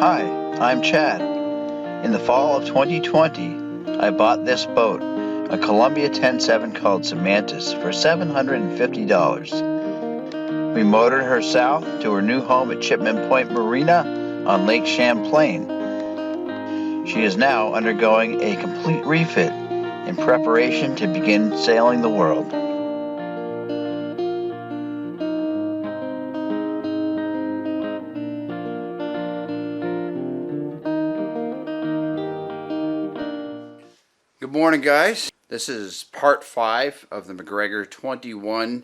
Hi, I'm Chad. In the fall of 2020, I bought this boat, a Colombia 10.7 called Samantas, for $750. We motored her south to her new home at Chipman Point Marina on Lake Champlain. She is now undergoing a complete refit in preparation to begin sailing the world. Good morning, guys. This is part 5 of the Macgregor 21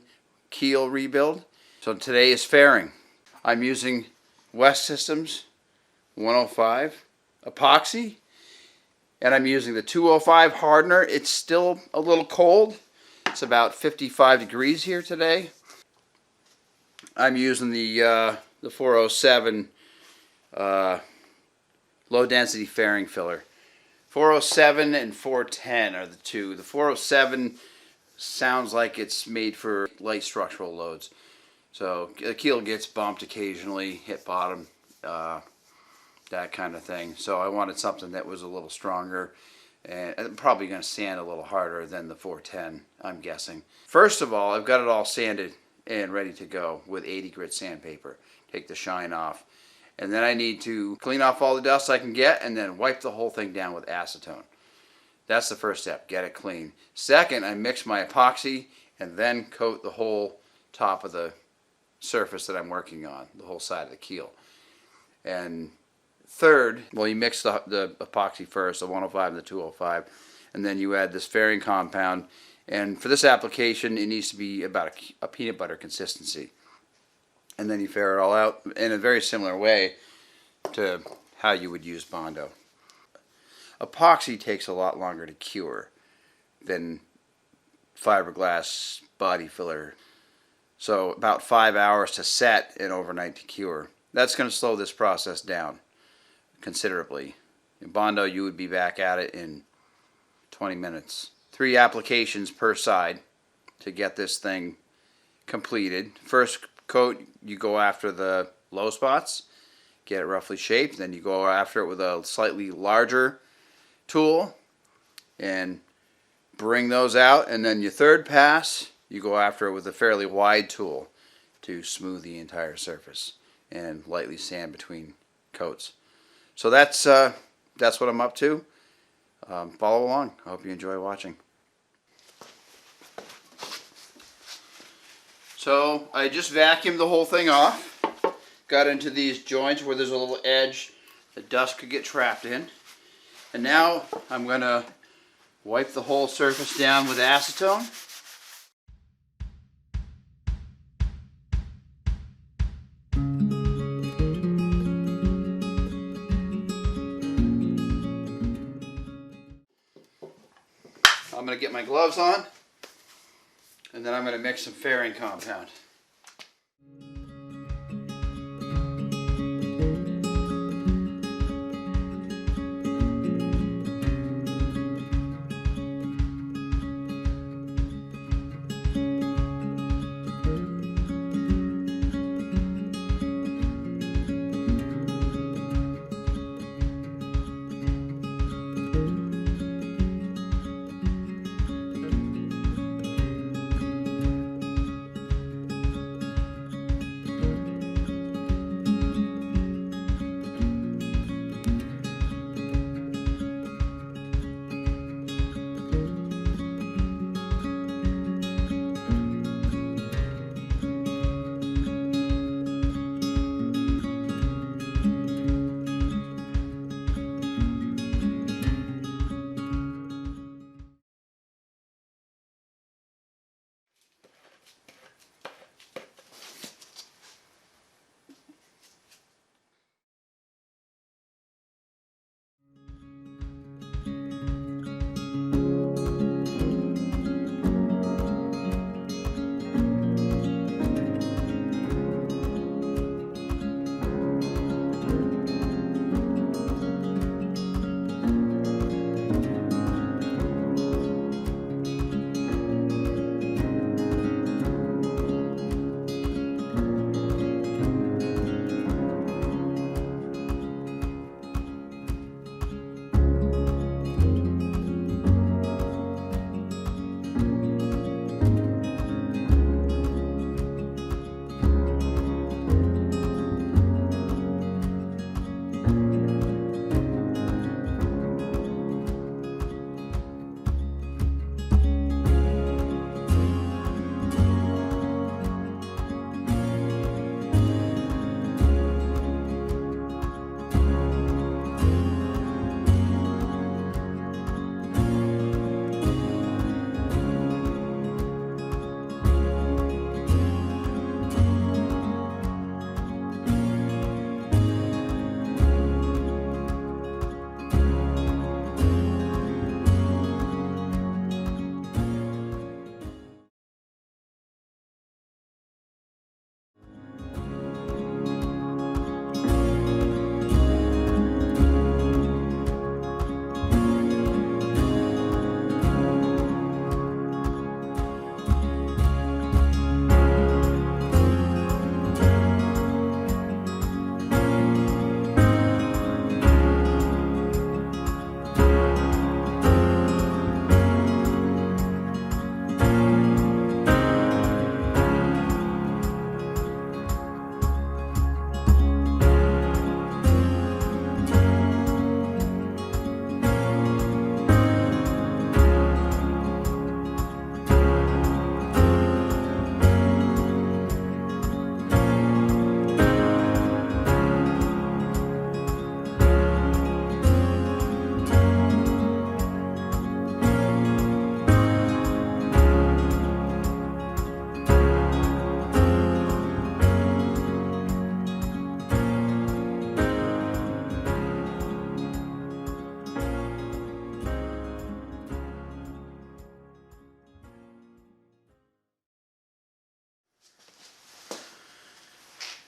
keel rebuild. So today is fairing. I'm using West Systems 105 epoxy, and I'm using the 205 hardener. It's still a little cold. It's about 55 degrees here today. I'm using the 407 low density fairing filler. 407 and 410 are the two. The 407 sounds like it's made for light structural loads. So the keel gets bumped occasionally, hit bottom, that kind of thing. So I wanted something that was a little stronger and probably going to sand a little harder than the 410, I'm guessing. First of all, I've got it all sanded and ready to go with 80 grit sandpaper. Take the shine off. And then I need to clean off all the dust I can get and then wipe the whole thing down with acetone. That's the first step, get it clean. Second, I mix my epoxy and then coat the whole top of the surface that I'm working on, the whole side of the keel. And third, well, you mix the epoxy first, the 105 and the 205, and then you add this fairing compound. And for this application, it needs to be about a peanut butter consistency. And then you fair it all out in a very similar way to how you would use Bondo. Epoxy takes a lot longer to cure than fiberglass body filler. So about 5 hours to set and overnight to cure. That's going to slow this process down considerably. In Bondo, you would be back at it in 20 minutes. 3 applications per side to get this thing completed. First coat, you go after the low spots, get it roughly shaped, then you go after it with a slightly larger tool and bring those out, and then your third pass, you go after it with a fairly wide tool to smooth the entire surface and lightly sand between coats. So that's what I'm up to. Follow along. I hope you enjoy watching. So I just vacuumed the whole thing off, got into these joints where there's a little edge that dust could get trapped in, and now I'm going to wipe the whole surface down with acetone. I'm going to get my gloves on. And then I'm going to mix some fairing compound.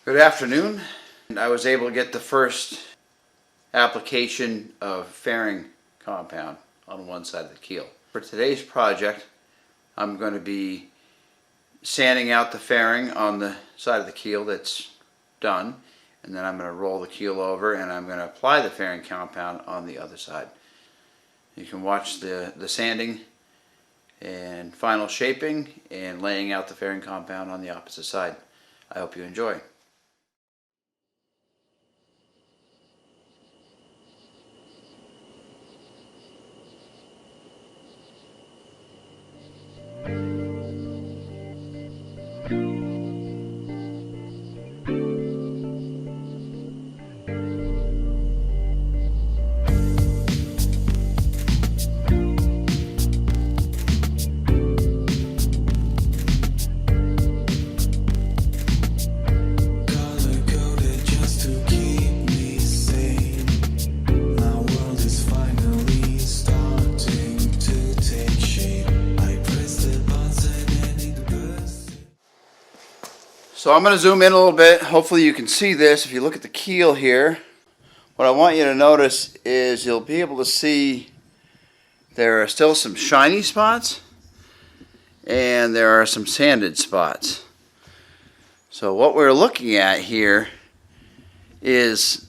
Good afternoon. I was able to get the first application of fairing compound on one side of the keel. For today's project, I'm going to be sanding out the fairing on the side of the keel that's done, and then I'm going to roll the keel over and I'm going to apply the fairing compound on the other side. You can watch the sanding and final shaping and laying out the fairing compound on the opposite side. I hope you enjoy. So I'm going to zoom in a little bit. Hopefully you can see this. If you look at the keel here, what I want you to notice is you'll be able to see there are still some shiny spots and there are some sanded spots. So what we're looking at here is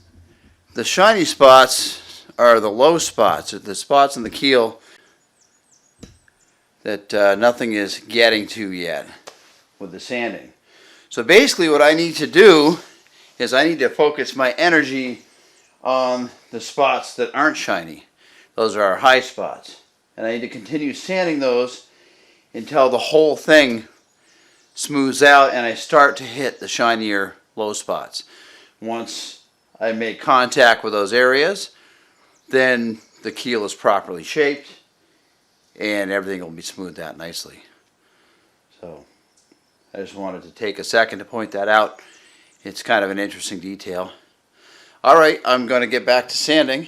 the shiny spots are the low spots, the spots in the keel that nothing is getting to yet with the sanding. So basically what I need to do is I need to focus my energy on the spots that aren't shiny. Those are our high spots. And I need to continue sanding those until the whole thing smooths out and I start to hit the shinier low spots. Once I make contact with those areas, then the keel is properly shaped and everything will be smoothed out nicely. So I just wanted to take a second to point that out. It's kind of an interesting detail. All right, I'm going to get back to sanding.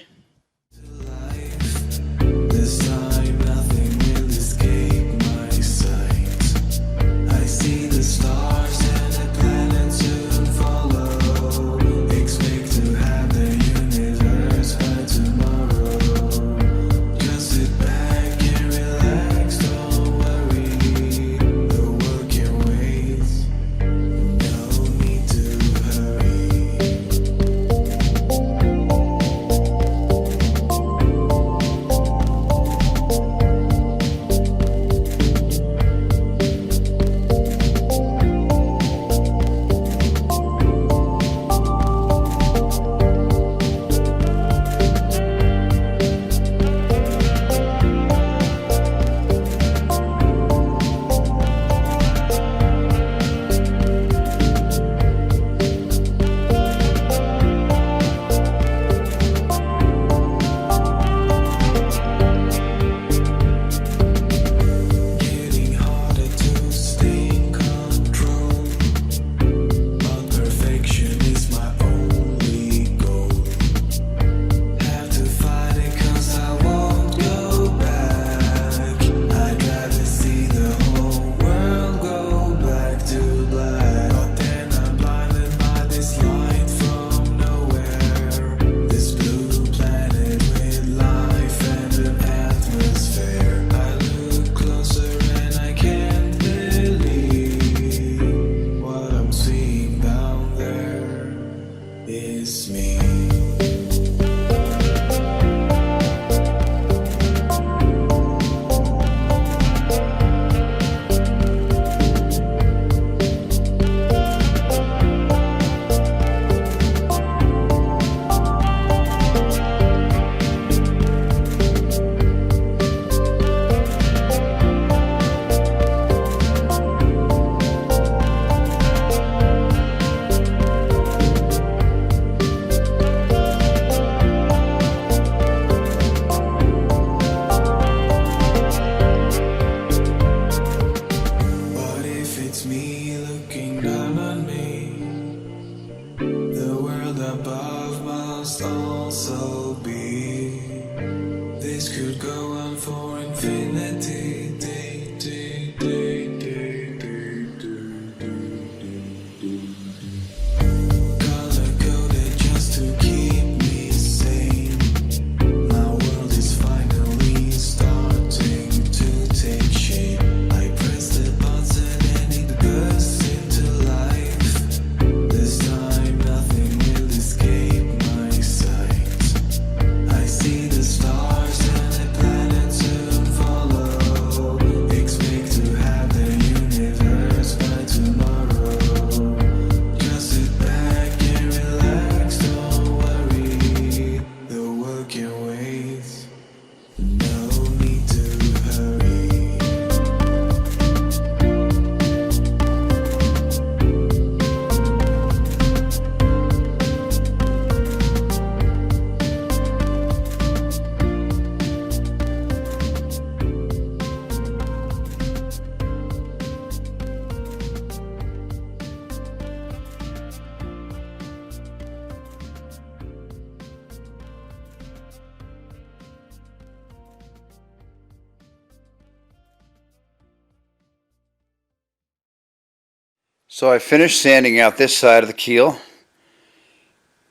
So I finished sanding out this side of the keel.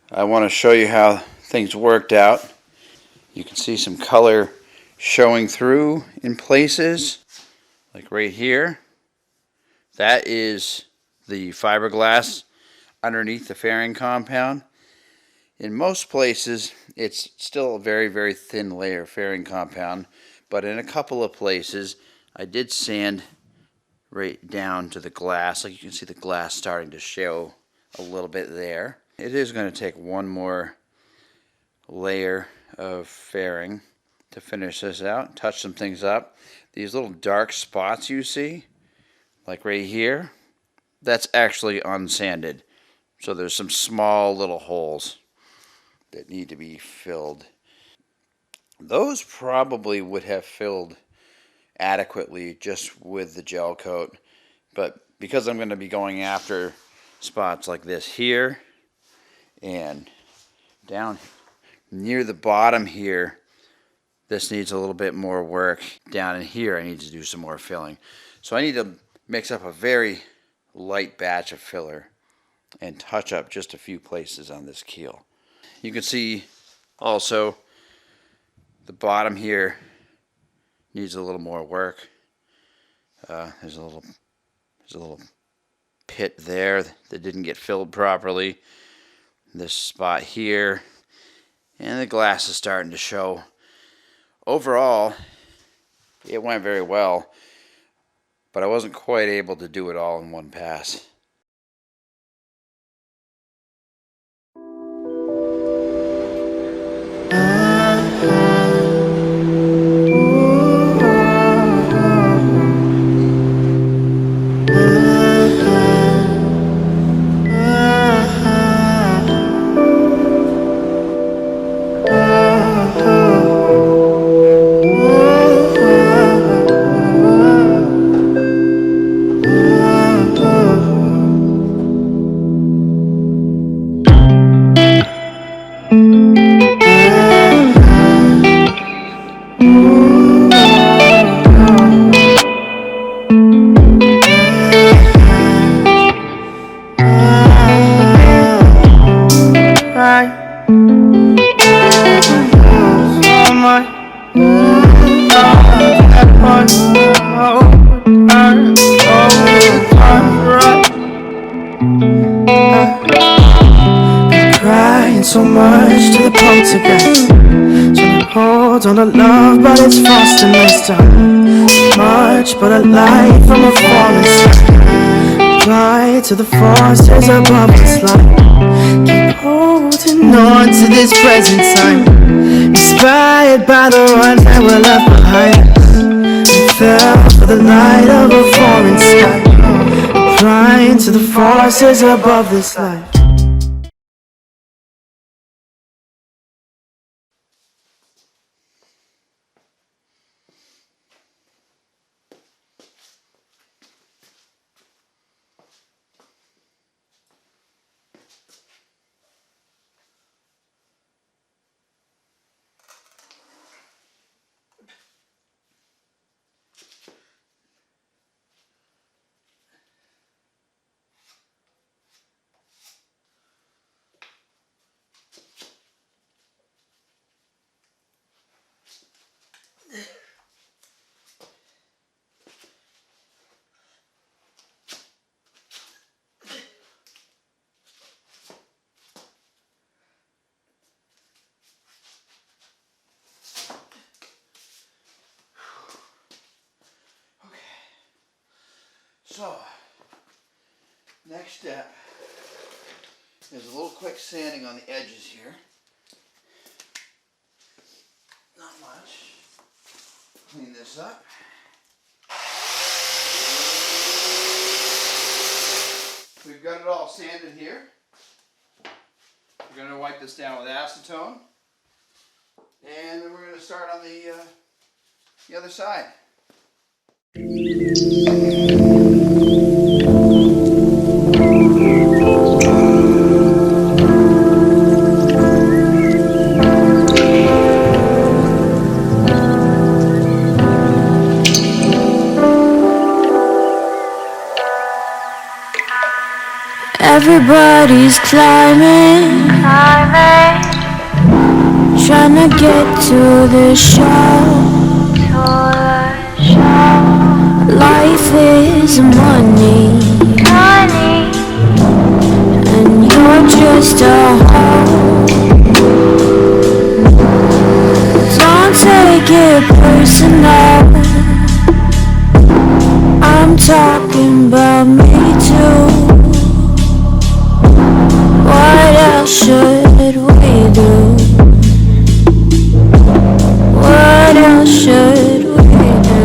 I want to show you how things worked out. You can see some color showing through in places, like right here. That is the fiberglass underneath the fairing compound. In most places, it's still a very, very thin layer of fairing compound, but in a couple of places, I did sand right down to the glass. Like you can see the glass starting to show a little bit there. It is going to take one more layer of fairing to finish this out, touch some things up. These little dark spots you see, like right here, that's actually unsanded. So there's some small little holes that need to be filled. Those probably would have filled adequately just with the gel coat, but because I'm going to be going after spots like this here and down near the bottom here, this needs a little bit more work. Down in here I need to do some more filling. So I need to mix up a very light batch of filler and touch up just a few places on this keel. You can see also the bottom here needs a little more work. There's a little pit there that didn't get filled properly. This spot here, and the glass is starting to show. Overall, it went very well, but I wasn't quite able to do it all in one pass. Crying so much to the poltergeist, trying to hold on to love, but it's fast and nice time. Much but a light from a falling sky. Fly to the forces above us like. Keep holding on to this present time, inspired by the ones that were left behind us. We fell for the light of a falling sky, flying to the forces above this life. So, next step is a little quick sanding on the edges here. Not much. Clean this up. We've got it all sanded here. We're going to wipe this down with acetone. And then we're going to start on the other side. Everybody's climbing, trying to get to the show. Life is money, and you're just a hoe. Don't take it personal, I'm talking about me too. What else should we do? What else should we do?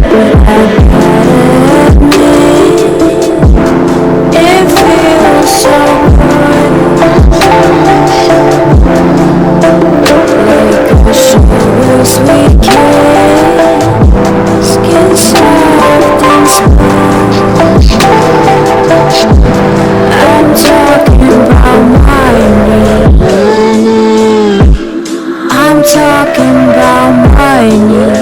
But I gotta admit, it feels so good. Like a sugar sweet kiss, skin soft and smooth. I'm talking about my knee. I'm talking about my knee.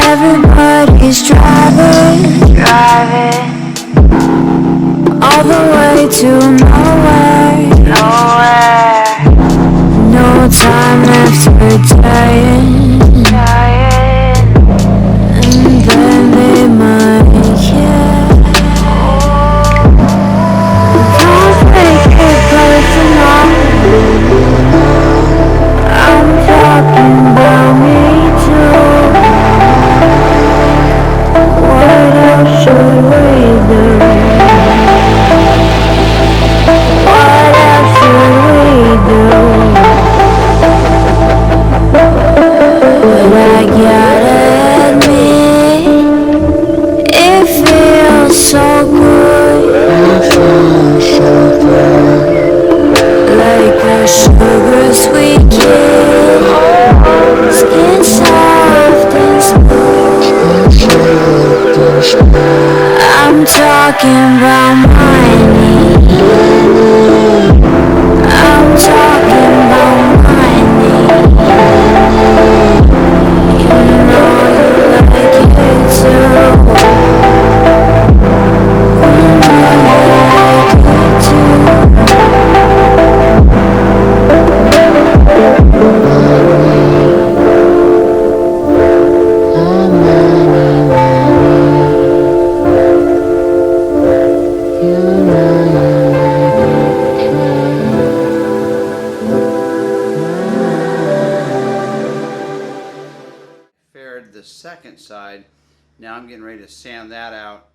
Everybody's driving all the way to nowhere. No time left for dying, and then they might care. Don't make it personal, I'm talking about me too. What else should we do? What else should we do? But I gotta admit, it feels so good. Like a sugar sweet kiss, skin soft and smooth. I'm talking about my knee. I'm talking about my knee. You know you like it too. You know you like it too. Fared the second side. Now I'm getting ready to sand that out.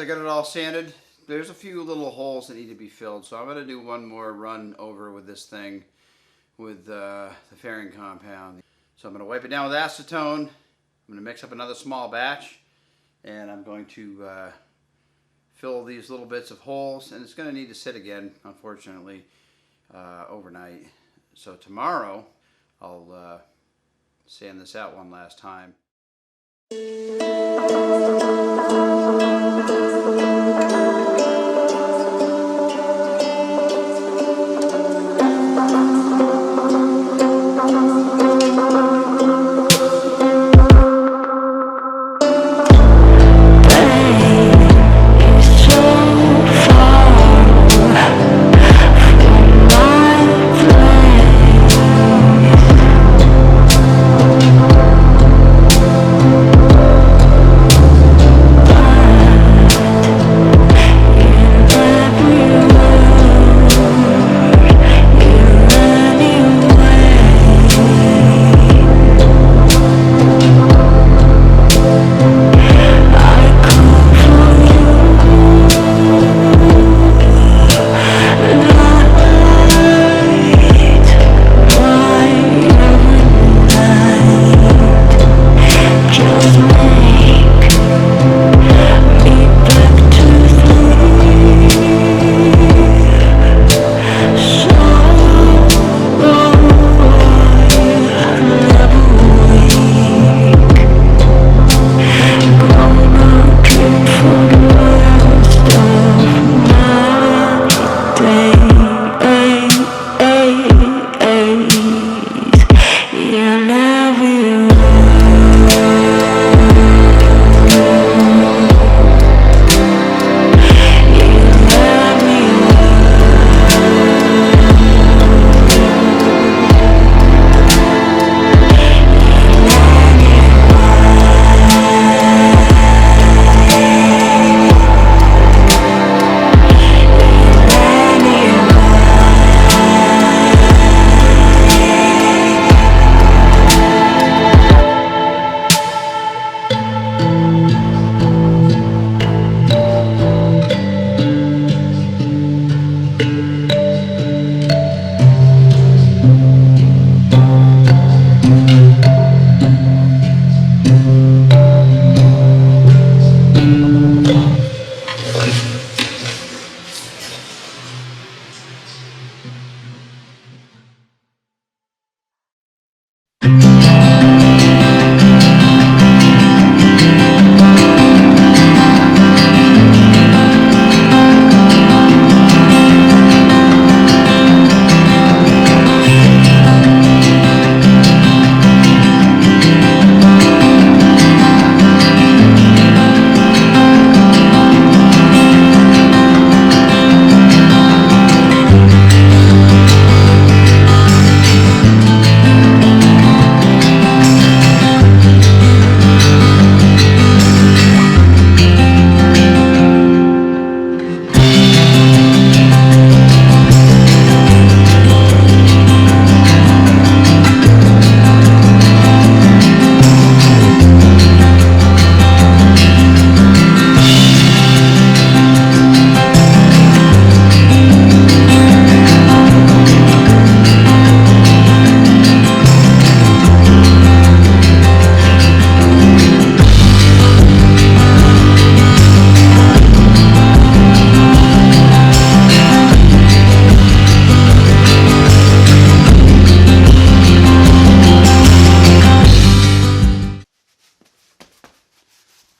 I got it all sanded. There's a few little holes that need to be filled, so I'm going to do one more run over with this thing with the fairing compound. So I'm going to wipe it down with acetone. I'm going to mix up another small batch, and I'm going to fill these little bits of holes, and it's going to need to sit again, unfortunately, overnight. So tomorrow I'll sand this out one last time.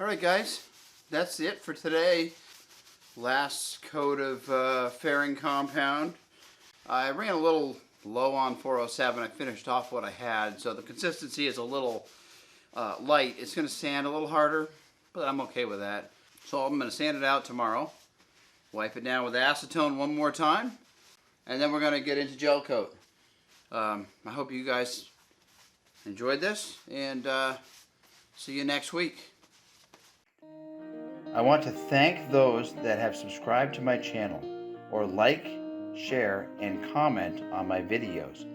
Alright guys, that's it for today. Last coat of fairing compound. I ran a little low on 407. I finished off what I had, so the consistency is a little light. It's going to sand a little harder, but I'm okay with that. So I'm going to sand it out tomorrow, wipe it down with acetone one more time, and then we're going to get into gel coat. I hope you guys enjoyed this, and see you next week. I want to thank those that have subscribed to my channel, or like, share, and comment on my videos.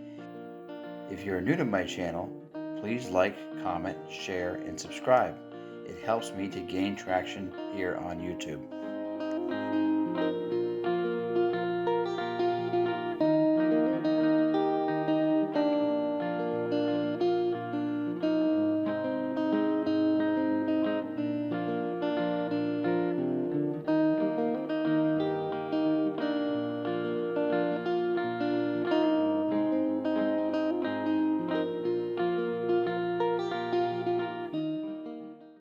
If you're new to my channel, please like, comment, share, and subscribe. It helps me to gain traction here on YouTube.